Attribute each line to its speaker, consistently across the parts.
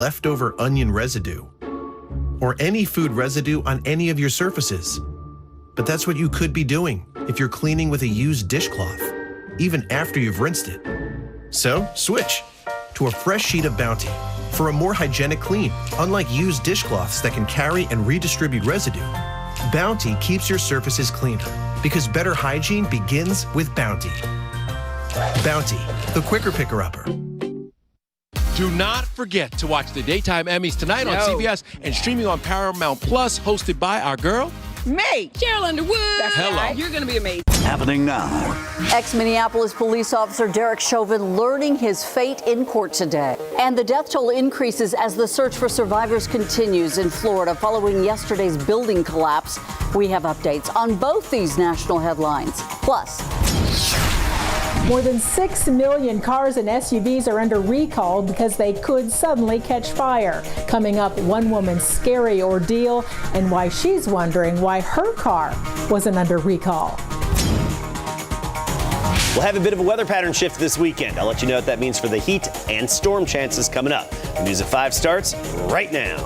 Speaker 1: leftover onion residue, or any food residue on any of your surfaces. But that's what you could be doing if you're cleaning with a used dishcloth, even after you've rinsed it. So switch to a fresh sheet of Bounty for a more hygienic clean. Unlike used dishcloths that can carry and redistribute residue, Bounty keeps your surfaces cleaner because better hygiene begins with Bounty. Bounty, the quicker picker-upper.
Speaker 2: Do not forget to watch the Daytime Emmys tonight on CBS and streaming on Paramount Plus, hosted by our girl,
Speaker 3: me, Cheryl Underwood.
Speaker 2: Hello.
Speaker 3: Right. You're going to be amazing.
Speaker 4: Happening now.
Speaker 5: Ex-Minneapolis police officer Derek Chauvin learning his fate in court today. And the death toll increases as the search for survivors continues in Florida following yesterday's building collapse. We have updates on both these national headlines. Plus,
Speaker 6: more than 6 million cars and SUVs are under recall because they could suddenly catch fire. Coming up, one woman's scary ordeal and why she's wondering why her car wasn't under recall.
Speaker 7: We'll have a bit of a weather pattern shift this weekend. I'll let you know what that means for the heat and storm chances coming up. The News at 5 starts right now.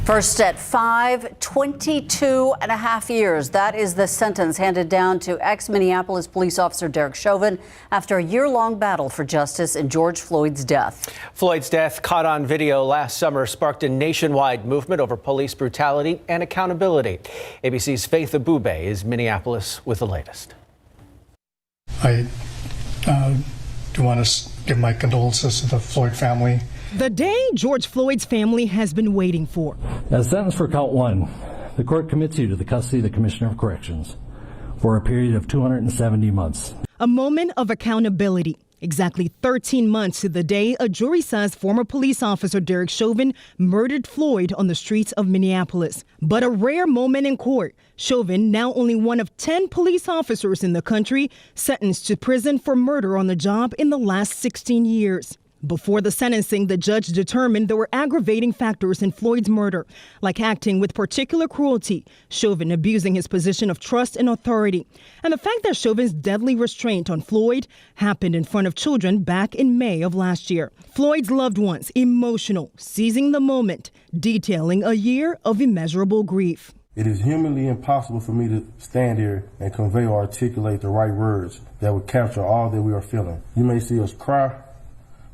Speaker 5: First at 5, 22 and a half years. That is the sentence handed down to ex-Minneapolis police officer Derek Chauvin after a year-long battle for justice in George Floyd's death.
Speaker 8: Floyd's death, caught on video last summer, sparked a nationwide movement over police brutality and accountability. ABC's Faith Abube is Minneapolis with the latest.
Speaker 9: I do want to give my condolences to the Floyd family.
Speaker 10: The day George Floyd's family has been waiting for.
Speaker 11: As sentenced for count 1, the court commits you to the custody of the Commissioner of Corrections for a period of 270 months.
Speaker 10: A moment of accountability. Exactly 13 months to the day a jury says former police officer Derek Chauvin murdered Floyd on the streets of Minneapolis. But a rare moment in court. Chauvin, now only one of 10 police officers in the country, sentenced to prison for murder on the job in the last 16 years. Before the sentencing, the judge determined there were aggravating factors in Floyd's murder, like acting with particular cruelty, Chauvin abusing his position of trust and authority, and the fact that Chauvin's deadly restraint on Floyd happened in front of children back in May of last year. Floyd's loved ones emotional, seizing the moment, detailing a year of immeasurable grief.
Speaker 12: It is humanly impossible for me to stand here and convey or articulate the right words that would capture all that we are feeling. You may see us cry,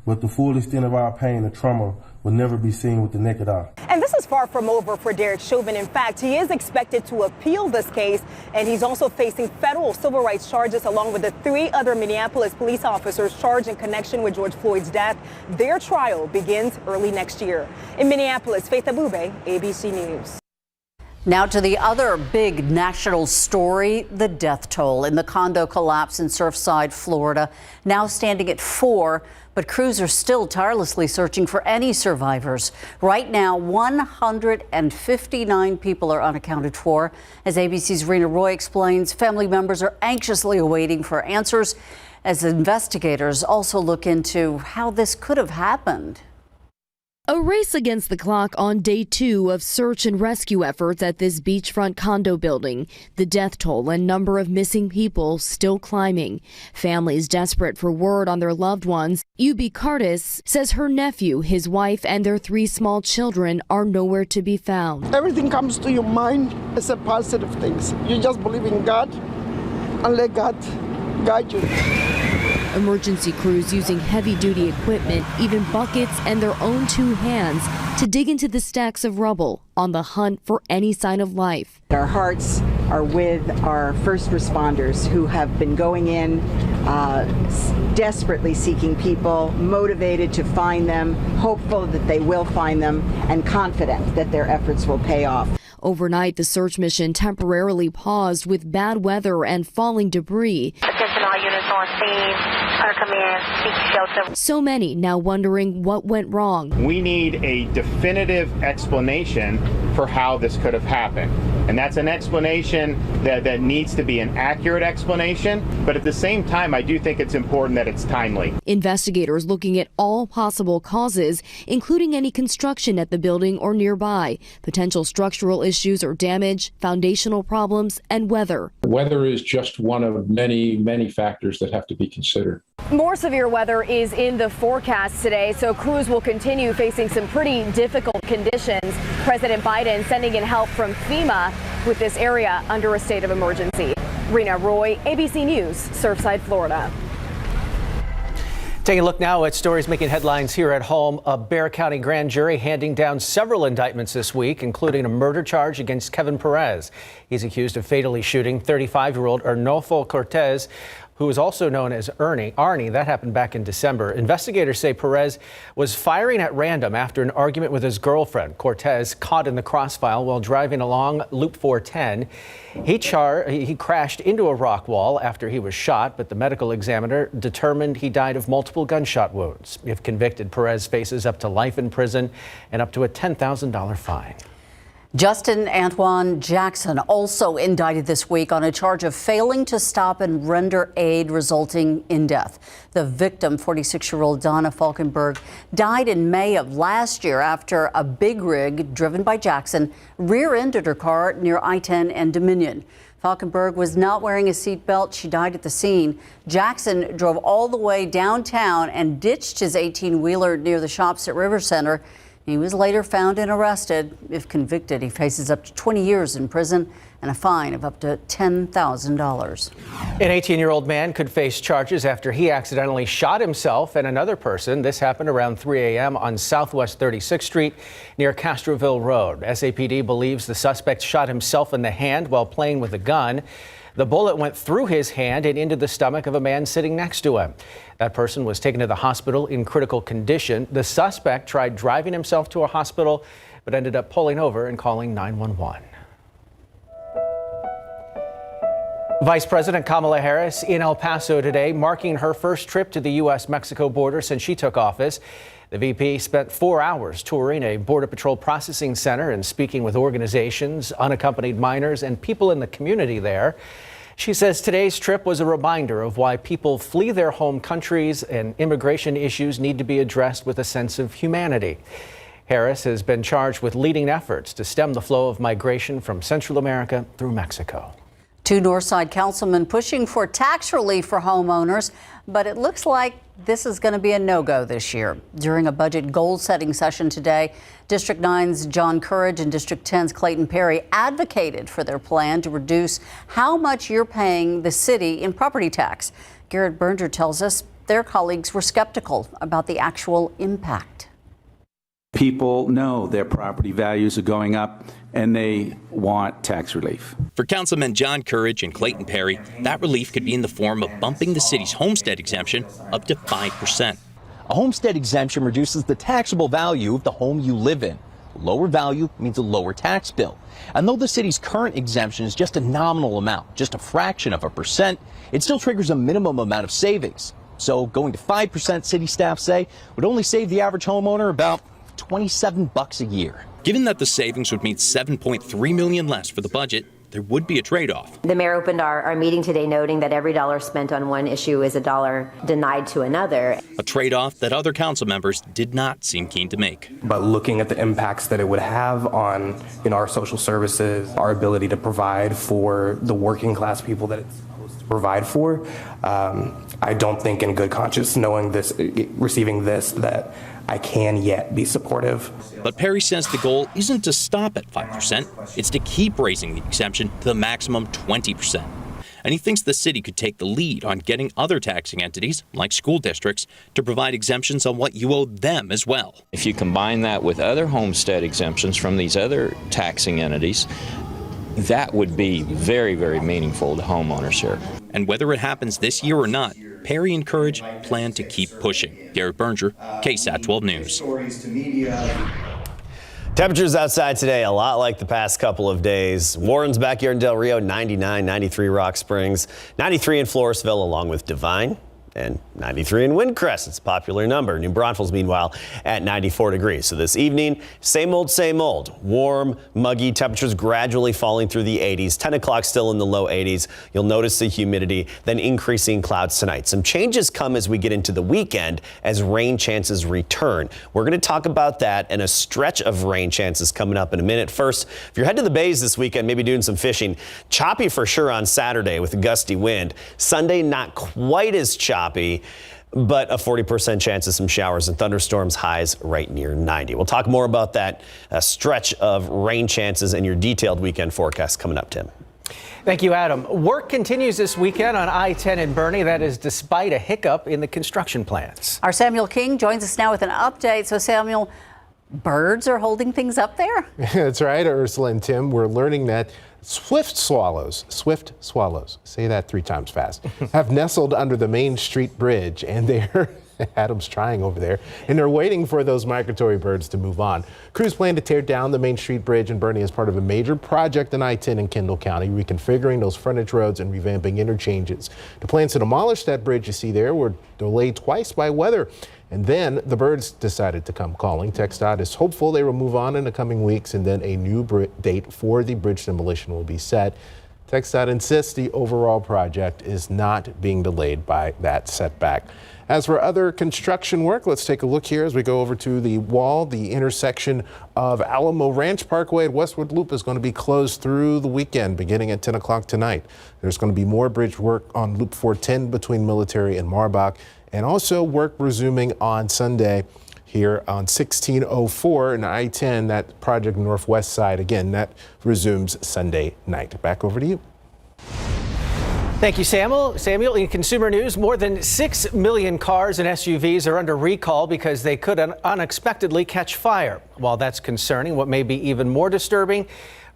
Speaker 12: but the full extent of our pain and trauma will never be seen with the naked eye.
Speaker 13: And this is far from over for Derek Chauvin. In fact, he is expected to appeal this case, and he's also facing federal civil rights charges along with the 3 other Minneapolis police officers charged in connection with George Floyd's death. Their trial begins early next year. In Minneapolis, Faith Abube, ABC News.
Speaker 5: Now to the other big national story, the death toll in the condo collapse in Surfside, Florida, now standing at 4. But crews are still tirelessly searching for any survivors. Right now, 159 people are unaccounted for. As ABC's Rena Roy explains, family members are anxiously awaiting for answers as investigators also look into how this could have happened.
Speaker 14: A race against the clock on day 2 of search and rescue efforts at this beachfront condo building. The death toll and number of missing people still climbing. Families desperate for word on their loved ones. Ubi Curtis says her nephew, his wife, and their 3 small children are nowhere to be found.
Speaker 15: Everything comes to your mind except positive things. You just believe in God and let God guide you.
Speaker 14: Emergency crews using heavy-duty equipment, even buckets and their own 2 hands to dig into the stacks of rubble on the hunt for any sign of life.
Speaker 16: Our hearts are with our first responders who have been going in, desperately seeking people, motivated to find them, hopeful that they will find them, and confident that their efforts will pay off.
Speaker 14: Overnight, the search mission temporarily paused with bad weather and falling debris.
Speaker 17: Attention all units on scene. Come in, seek shelter.
Speaker 14: So many now wondering what went wrong.
Speaker 18: We need a definitive explanation for how this could have happened. And that's an explanation that needs to be an accurate explanation. But at the same time, I do think it's important that it's timely.
Speaker 14: Investigators looking at all possible causes, including any construction at the building or nearby, potential structural issues or damage, foundational problems, and weather.
Speaker 19: Weather is just one of many, many factors that have to be considered.
Speaker 4: More severe weather is in the forecast today, so crews will continue facing some pretty difficult conditions. President Biden sending in help from FEMA with this area under a state of emergency. Rena Roy, ABC News, Surfside, Florida.
Speaker 8: Taking a look now at stories making headlines here at home. A Bexar County grand jury handing down several indictments this week, including a murder charge against Kevin Perez. He's accused of fatally shooting 35-year-old Arnolfo Cortez, who is also known as Arnie. That happened back in December. Investigators say Perez was firing at random after an argument with his girlfriend. Cortez caught in the crossfire while driving along Loop 410. He crashed into a rock wall after he was shot, but the medical examiner determined he died of multiple gunshot wounds. If convicted, Perez faces up to life in prison and up to a $10,000 fine.
Speaker 5: Justin Antoine Jackson also indicted this week on a charge of failing to stop and render aid resulting in death. The victim, 46-year-old Donna Falkenberg, died in May of last year after a big rig driven by Jackson rear-ended her car near I-10 and Dominion. Falkenberg was not wearing a seatbelt. She died at the scene. Jackson drove all the way downtown and ditched his 18-wheeler near the shops at River Center. He was later found and arrested. If convicted, he faces up to 20 years in prison and a fine of up to $10,000.
Speaker 8: An 18-year-old man could face charges after he accidentally shot himself and another person. This happened around 3 a.m. on Southwest 36th Street near Castroville Road. SAPD believes the suspect shot himself in the hand while playing with a gun. The bullet went through his hand and into the stomach of a man sitting next to him. That person was taken to the hospital in critical condition. The suspect tried driving himself to a hospital, but ended up pulling over and calling 911. Vice President Kamala Harris in El Paso today, marking her first trip to the U.S.-Mexico border since she took office. The VP spent 4 hours touring a Border Patrol processing center and speaking with organizations, unaccompanied minors, and people in the community there. She says today's trip was a reminder of why people flee their home countries and immigration issues need to be addressed with a sense of humanity. Harris has been charged with leading efforts to stem the flow of migration from Central America through Mexico.
Speaker 5: 2 Northside councilmen pushing for tax relief for homeowners, but it looks like this is going to be a no-go this year. During a budget goal-setting session today, District 9's John Courage and District 10's Clayton Perry advocated for their plan to reduce how much you're paying the city in property tax. Garrett Berger tells us their colleagues were skeptical about the actual impact.
Speaker 19: People know their property values are going up and they want tax relief.
Speaker 20: For Councilmen John Courage and Clayton Perry, that relief could be in the form of bumping the city's homestead exemption up to 5%.
Speaker 21: A homestead exemption reduces the taxable value of the home you live in. Lower value means a lower tax bill. And though the city's current exemption is just a nominal amount, just a fraction of a percent, it still triggers a minimum amount of savings. So going to 5%, city staff say, would only save the average homeowner about $27 a year.
Speaker 20: Given that the savings would mean $7.3 million less for the budget, there would be a trade-off.
Speaker 22: The mayor opened our meeting today noting that every dollar spent on one issue is a dollar denied to another.
Speaker 20: A trade-off that other council members did not seem keen to make.
Speaker 23: But looking at the impacts that it would have on our social services, our ability to provide for the working class people that it's supposed to provide for, I don't think in good conscience, knowing this, receiving this, that I can yet be supportive.
Speaker 20: But Perry says the goal isn't to stop at 5%, it's to keep raising the exemption to the maximum 20%. And he thinks the city could take the lead on getting other taxing entities, like school districts, to provide exemptions on what you owe them as well.
Speaker 24: If you combine that with other homestead exemptions from these other taxing entities, that would be very, very meaningful to homeowners here.
Speaker 20: And whether it happens this year or not, Perry and Courage plan to keep pushing. Garrett Berger, KSAT 12 News.
Speaker 7: Temperatures outside today, a lot like the past couple of days. Warren's back here in Del Rio, 99, 93 Rock Springs, 93 in Floresville, along with Divine, and 93 in Windcrest. It's a popular number. New Braunfels, meanwhile, at 94 degrees. So this evening, same old, same old. Warm, muggy, temperatures gradually falling through the 80s. 10 o'clock still in the low 80s. You'll notice the humidity, then increasing clouds tonight. Some changes come as we get into the weekend as rain chances return. We're going to talk about that and a stretch of rain chances coming up in a minute. First, if you're heading to the bays this weekend, maybe doing some fishing, choppy for sure on Saturday with a gusty wind. Sunday, not quite as choppy. but a 40% chance of some showers and thunderstorms, highs right near 90. We'll talk more about that stretch of rain chances and your detailed weekend forecast coming up, Tim.
Speaker 8: Thank you, Adam. Work continues this weekend on I-10 in Brittany. That is despite a hiccup in the construction plans.
Speaker 5: Our Samuel King joins us now with an update. So, Samuel, birds are holding things up there?
Speaker 1: That's right, Ursula and Tim. We're learning that swift swallows, say that 3 times fast, have nestled under the Main Street Bridge, and they're Adam's trying over there, and they're waiting for those migratory birds to move on. Crews plan to tear down the Main Street Bridge in Brittany as part of a major project in I-10 in Kendall County, reconfiguring those frontage roads and revamping interchanges. The plans to demolish that bridge you see there were delayed twice by weather, and then the birds decided to come calling. TxDOT is hopeful they will move on in the coming weeks, and then a new date for the bridge demolition will be set. TxDOT insists the overall project is not being delayed by that setback. As for other construction work, let's take a look here as we go over to the wall. The intersection of Alamo Ranch Parkway and Westwood Loop is going to be closed through the weekend, beginning at 10 o'clock tonight. There's going to be more bridge work on Loop 410 between Military and Marbach, and also work resuming on Sunday here on 1604 and I-10, that project Northwest side. Again, that resumes Sunday night. Back over to you.
Speaker 8: Thank you, Samuel. In consumer news, more than 6 million cars and SUVs are under recall because they could unexpectedly catch fire. While that's concerning, what may be even more disturbing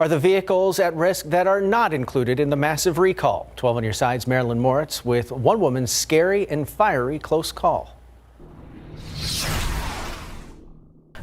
Speaker 8: are the vehicles at risk that are not included in the massive recall. 12 on your side's Marilyn Moritz with one woman's scary and fiery close call.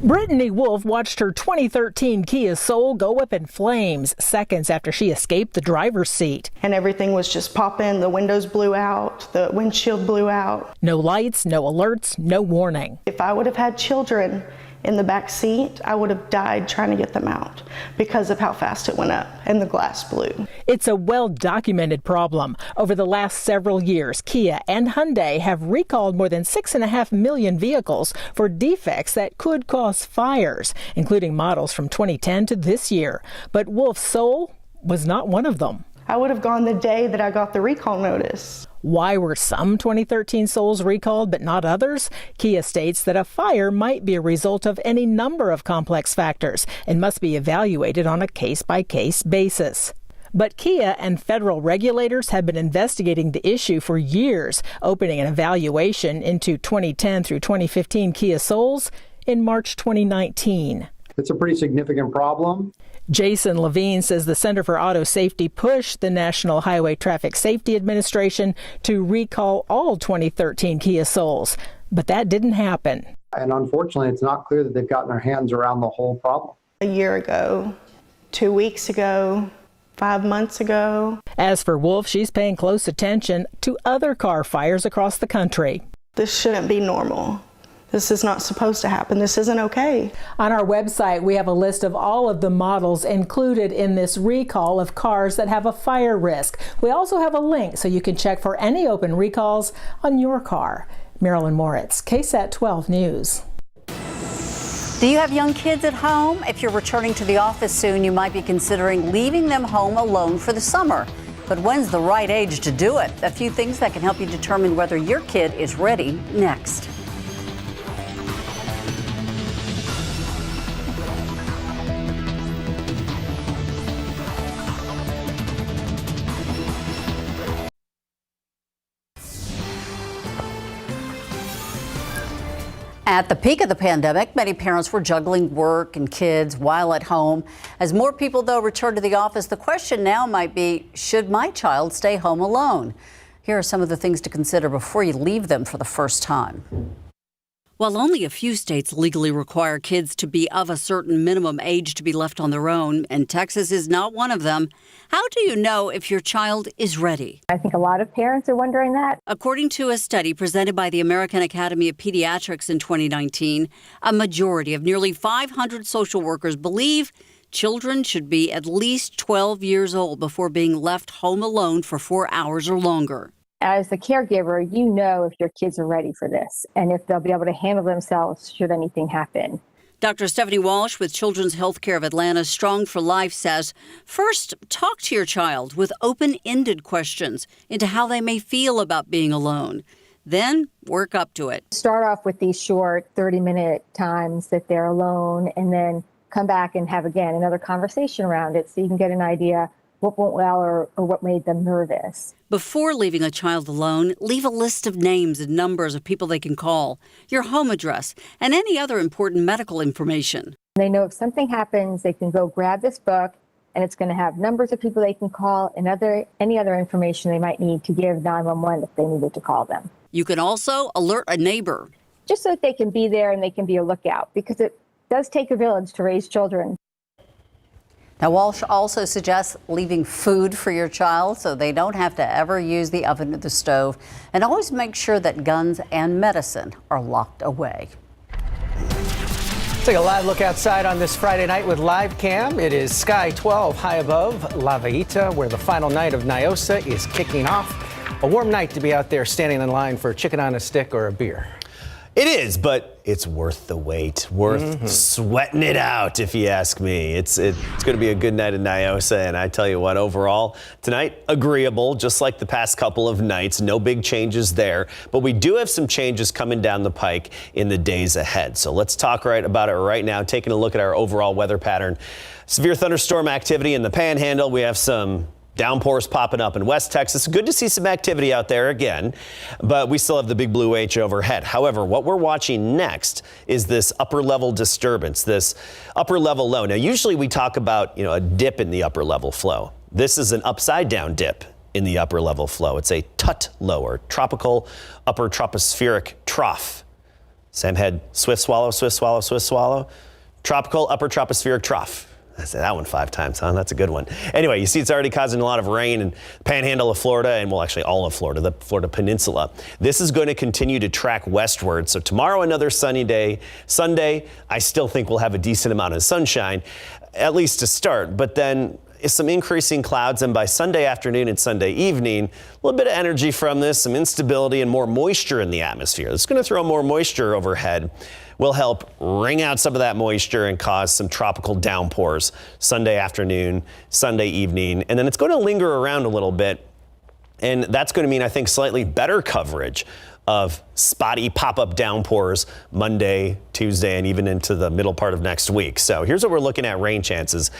Speaker 2: Brittany Wolfe watched her 2013 Kia Soul go up in flames seconds after she escaped the driver's seat.
Speaker 3: And everything was just popping. The windows blew out. The windshield blew out.
Speaker 2: No lights, no alerts, no warning.
Speaker 3: If I would have had children in the back seat, I would have died trying to get them out because of how fast it went up and the glass blew.
Speaker 2: It's a well-documented problem. Over the last several years, Kia and Hyundai have recalled more than 6.5 million vehicles for defects that could cause fires, including models from 2010 to this year. But Wolfe's Soul was not one of them.
Speaker 3: I would have gone the day that I got the recall notice.
Speaker 2: Why were some 2013 Souls recalled but not others? Kia states that a fire might be a result of any number of complex factors and must be evaluated on a case-by-case basis. But Kia and federal regulators have been investigating the issue for years, opening an evaluation into 2010 through 2015 Kia Souls in March 2019.
Speaker 6: It's a pretty significant problem.
Speaker 2: Jason Levine says the Center for Auto Safety pushed the National Highway Traffic Safety Administration to recall all 2013 Kia Souls, but that didn't happen.
Speaker 6: And unfortunately, it's not clear that they've gotten their hands around the whole problem.
Speaker 3: A year ago, 2 weeks ago, 5 months ago.
Speaker 2: As for Wolfe, she's paying close attention to other car fires across the country.
Speaker 3: This shouldn't be normal. This is not supposed to happen. This isn't okay.
Speaker 2: On our website, we have a list of all of the models included in this recall of cars that have a fire risk. We also have a link so you can check for any open recalls on your car. Marilyn Moritz, KSAT 12 News.
Speaker 5: Do you have young kids at home? If you're returning to the office soon, you might be considering leaving them home alone for the summer. But when's the right age to do it? A few things that can help you determine whether your kid is ready next. At the peak of the pandemic, many parents were juggling work and kids while at home. As more people, though, return to the office, the question now might be, should my child stay home alone? Here are some of the things to consider before you leave them for the first time. While only a few states legally require kids to be of a certain minimum age to be left on their own, and Texas is not one of them, how do you know if your child is ready?
Speaker 25: I think a lot of parents are wondering that.
Speaker 5: According to a study presented by the American Academy of Pediatrics in 2019, a majority of nearly 500 social workers believe children should be at least 12 years old before being left home alone for 4 hours or longer.
Speaker 25: As the caregiver, you know if your kids are ready for this and if they'll be able to handle themselves should anything happen.
Speaker 5: Dr. Stephanie Walsh with Children's Healthcare of Atlanta's Strong for Life says, first, talk to your child with open-ended questions into how they may feel about being alone. then work up to it.
Speaker 25: Start off with these short 30-minute times that they're alone, and then come back and have, again, another conversation around it so you can get an idea what went well or what made them nervous.
Speaker 5: Before leaving a child alone, leave a list of names and numbers of people they can call, your home address, and any other important medical information.
Speaker 25: They know if something happens, they can go grab this book, and it's going to have numbers of people they can call and any other information they might need to give 911 if they needed to call them.
Speaker 5: You can also alert a neighbor.
Speaker 25: Just so that they can be there and they can be a lookout, because it does take a village to raise children.
Speaker 5: Now, Walsh also suggests leaving food for your child so they don't have to ever use the oven or the stove. And always make sure that guns and medicine are locked away.
Speaker 8: Take a live look outside on this Friday night with Live Cam. It is Sky 12 high above La Villita, where the final night of Niosa is kicking off. A warm night to be out there standing in line for chicken on a stick or a beer.
Speaker 7: It is, but it's worth the wait, worth sweating it out, if you ask me. It's going to be a good night in Niosa, and I tell you what, overall, tonight, agreeable, just like the past couple of nights. No big changes there, but we do have some changes coming down the pike in the days ahead. So let's talk about it right now, taking a look at our overall weather pattern. Severe thunderstorm activity in the Panhandle. We have some downpours popping up in West Texas. Good to see some activity out there again, but we still have the big blue H overhead. However, what we're watching next is this upper level disturbance, this upper level low. Now, usually we talk about, a dip in the upper level flow. This is an upside down dip in the upper level flow. It's a TUT lower, tropical upper tropospheric trough. Sam had swift swallow, swift swallow, swift swallow. Tropical upper tropospheric trough. I said that one 5 times, huh? That's a good one. Anyway, you see it's already causing a lot of rain in the Panhandle of Florida, and well, actually all of Florida, the Florida Peninsula. This is going to continue to track westward. So tomorrow, another sunny day. Sunday, I still think we'll have a decent amount of sunshine, at least to start. But then some increasing clouds, and by Sunday afternoon and Sunday evening, a little bit of energy from this, some instability and more moisture in the atmosphere. It's going to throw more moisture overhead. Will help wring out some of that moisture and cause some tropical downpours Sunday afternoon, Sunday evening, and then it's going to linger around a little bit, and that's going to mean, I think, slightly better coverage of spotty pop-up downpours Monday, Tuesday, and even into the middle part of next week. So here's what we're looking at: rain chances.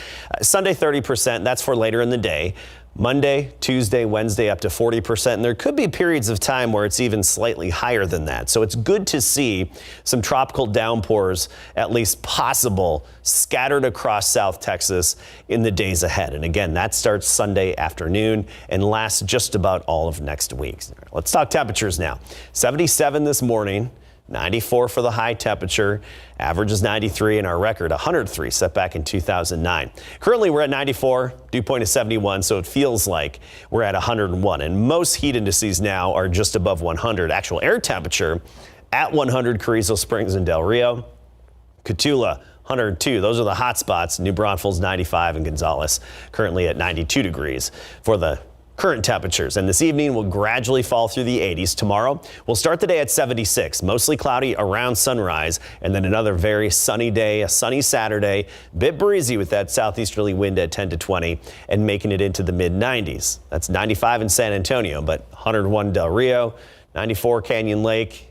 Speaker 7: Sunday 30%, that's for later in the day. Monday, Tuesday, Wednesday up to 40%, and there could be periods of time where it's even slightly higher than that. So it's good to see some tropical downpours, at least possible, scattered across South Texas in the days ahead. And again, that starts Sunday afternoon and lasts just about all of next week. Let's talk temperatures now. 77 this morning. 94 for the high temperature, average is 93, and our record 103 set back in 2009. Currently we're at 94, dew point is 71, so it feels like we're at 101, and most heat indices now are just above 100. Actual air temperature at 100, Carrizo Springs and Del Rio. Cotulla 102, those are the hot spots. New Braunfels 95, and Gonzales currently at 92 degrees for the current temperatures. And this evening will gradually fall through the 80s. Tomorrow we'll start the day at 76, mostly cloudy around sunrise, and then another very sunny day, a sunny Saturday, bit breezy with that southeasterly wind at 10 to 20 and making it into the mid 90s. That's 95 in San Antonio, but 101 Del Rio, 94 Canyon Lake,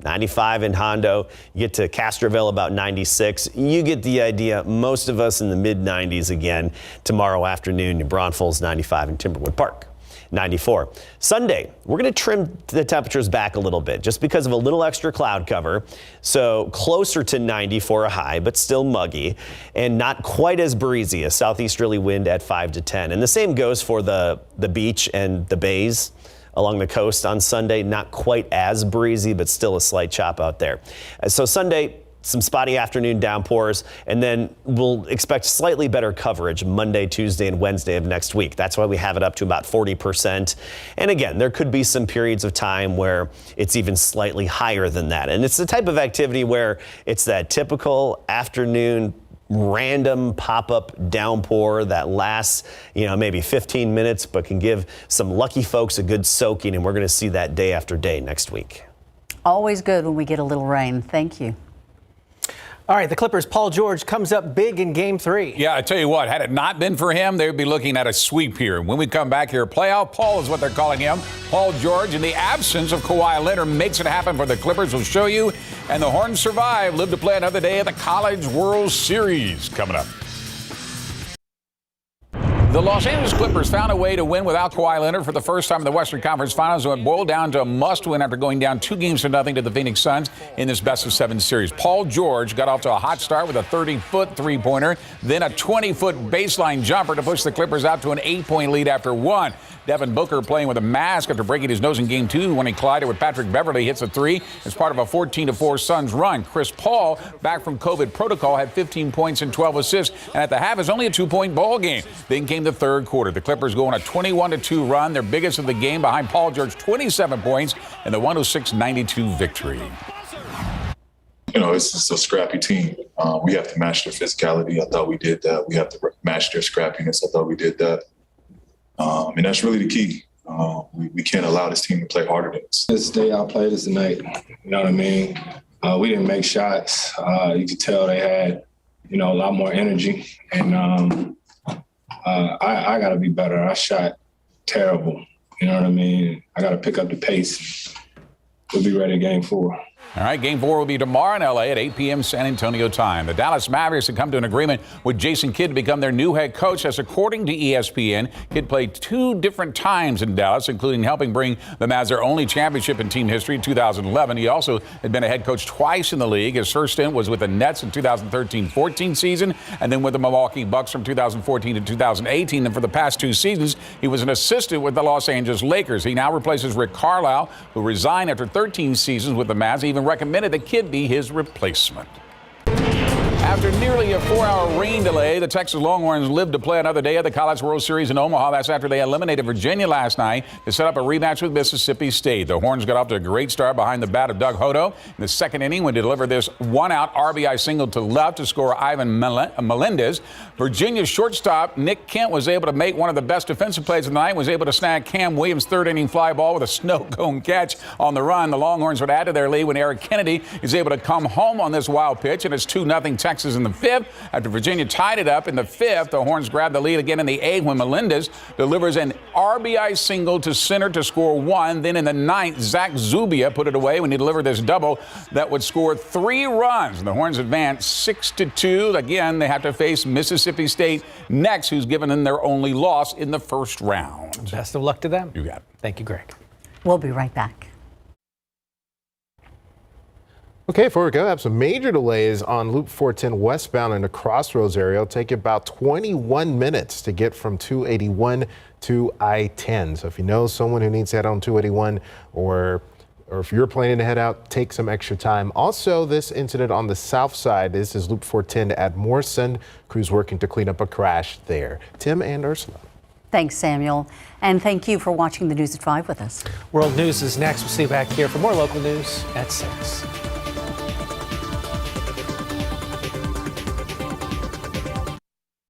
Speaker 7: 95 in Hondo. You get to Castroville about 96. You get the idea. Most of us in the mid 90s again tomorrow afternoon. New Braunfels 95 in Timberwood Park 94. Sunday, we're going to trim the temperatures back a little bit just because of a little extra cloud cover. So closer to 90 for a high, but still muggy and not quite as breezy. A southeasterly wind at 5 to 10. And the same goes for the beach and the bays along the coast on Sunday. Not quite as breezy, but still a slight chop out there. So Sunday, some spotty afternoon downpours, and then we'll expect slightly better coverage Monday, Tuesday, and Wednesday of next week. That's why we have it up to about 40%. And again, there could be some periods of time where it's even slightly higher than that. And it's the type of activity where it's that typical afternoon random pop-up downpour that lasts, maybe 15 minutes, but can give some lucky folks a good soaking, and we're going to see that day after day next week.
Speaker 5: Always good when we get a little rain. Thank you.
Speaker 8: All right, the Clippers' Paul George comes up big in Game 3.
Speaker 9: Yeah, I tell you what, had it not been for him, they would be looking at a sweep here. When we come back here, playoff Paul is what they're calling him. Paul George, in the absence of Kawhi Leonard, makes it happen for the Clippers. We'll show you. And the Horns survive, live to play another day of the College World Series coming up. The Los Angeles Clippers found a way to win without Kawhi Leonard for the first time in the Western Conference Finals, and it boiled down to a must-win after going down 2-0 to the Phoenix Suns in this best-of-7 series. Paul George got off to a hot start with a 30-foot three-pointer, then a 20-foot baseline jumper to push the Clippers out to an 8-point lead after one. Devin Booker playing with a mask after breaking his nose in Game 2 when he collided with Patrick Beverley hits a three as part of a 14-4 Suns run. Chris Paul, back from COVID protocol, had 15 points and 12 assists, and at the half is only a 2-point ball game. Then came the third quarter. The Clippers go on a 21-2 run, their biggest of the game, behind Paul George, 27 points, and the 106-92 victory.
Speaker 10: You know, it's just a scrappy team. We have to match their physicality. I thought we did that. We have to match their scrappiness. I thought we did that. And that's really the key. We can't allow this team to play harder than us.
Speaker 23: This day outplayed us tonight. You know what I mean? We didn't make shots. You could tell they had, a lot more energy. And I got to be better. I shot terrible. You know what I mean? I got to pick up the pace. We'll be ready Game 4.
Speaker 9: All right, Game 4 will be tomorrow in L.A. at 8 p.m. San Antonio time. The Dallas Mavericks have come to an agreement with Jason Kidd to become their new head coach. As according to ESPN, Kidd played 2 different times in Dallas, including helping bring the Mavs their only championship in team history in 2011. He also had been a head coach twice in the league. His first stint was with the Nets in 2013-14 season, and then with the Milwaukee Bucks from 2014 to 2018. And for the past 2 seasons, he was an assistant with the Los Angeles Lakers. He now replaces Rick Carlisle, who resigned after 13 seasons with the Mavs. Even recommended that Kidd be his replacement. After nearly a 4-hour rain delay, the Texas Longhorns lived to play another day of the College World Series in Omaha. That's after they eliminated Virginia last night to set up a rematch with Mississippi State. The Horns got off to a great start behind the bat of Doug Hodo in the second inning when they delivered this one-out RBI single to left to score Ivan Melendez. Virginia's shortstop, Nick Kent, was able to make one of the best defensive plays of the night, was able to snag Cam Williams' third-inning fly ball with a snow cone catch on the run. The Longhorns would add to their lead when Eric Kennedy is able to come home on this wild pitch, and it's 2-0 Texas in the 5th. After Virginia tied it up in the 5th, the Horns grabbed the lead again in the 8th when Melendez delivers an RBI single to center to score 1. Then in the 9th, Zach Zubia put it away when he delivered this double that would score 3 runs. And the Horns advance 6-2. Again, they have to face Mississippi State next, who's given them their only loss in the first round.
Speaker 8: Best of luck to them.
Speaker 9: You got it.
Speaker 8: Thank you, Greg.
Speaker 5: We'll be right back.
Speaker 1: Okay, before we go, I have some major delays on Loop 410 westbound in the Crossroads area. It'll take you about 21 minutes to get from 281 to I-10. So if you know someone who needs to head on 281 or if you're planning to head out, take some extra time. Also, this incident on the south side, this is Loop 410 at Morrison. Crews working to clean up a crash there. Tim and Ursula.
Speaker 5: Thanks, Samuel. And thank you for watching the News at 5 with us.
Speaker 8: World News is next. We'll see you back here for more local news at 6.